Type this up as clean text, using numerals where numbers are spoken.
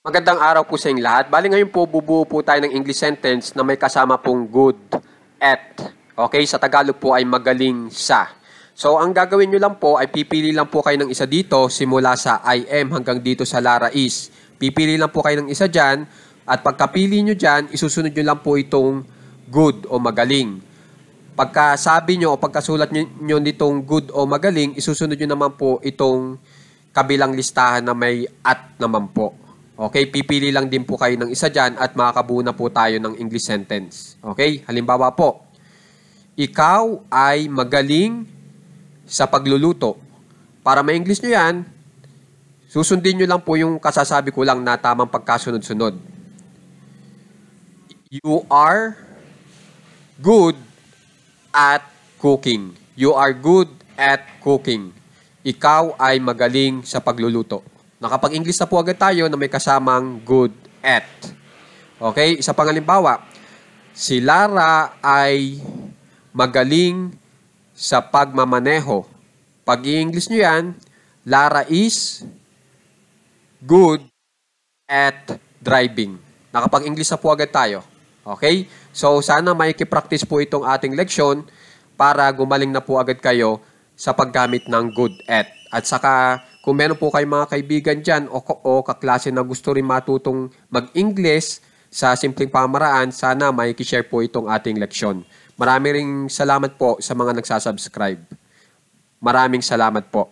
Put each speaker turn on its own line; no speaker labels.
Magandang araw po sa inyong lahat. Bali ngayon po bubuo po tayo ng English sentence na may kasama pong good at. Okay, sa Tagalog po ay magaling sa. So ang gagawin nyo lang po ay pipili lang po kayo ng isa dito simula sa I am hanggang dito sa Lara is. Pipili lang po kayo ng isa dyan at pagkapili nyo dyan, isusunod nyo lang po itong good o magaling. Pagkasabi nyo o pagkasulat nyo nitong good o magaling, isusunod nyo naman po itong kabilang listahan na may at naman po. Okay, pipili lang din po kayo ng isa dyan at makakabuo na po tayo ng English sentence. Okay, halimbawa po, ikaw ay magaling sa pagluluto. Para ma-English nyo yan, susundin nyo lang po yung kasasabi ko lang na tamang pagkasunod-sunod. You are good at cooking. You are good at cooking. Ikaw ay magaling sa pagluluto. Nakapag-English na po agad tayo na may kasamang good at. Okay, isa pang halimbawa. Si Lara ay magaling sa pagmamaneho. Pag i-English nyo yan, Lara is good at driving. Nakapag-English na po agad tayo. Okay? So, sana makikipractice po itong ating leksyon para gumaling na po agad kayo sa paggamit ng good at. At saka, kung meron po kayong mga kaibigan dyan o kaklase na gusto rin matutong mag-English sa simpleng pamaraan, sana makikishare po itong ating leksyon. Maraming salamat po sa mga nagsasubscribe. Maraming salamat po.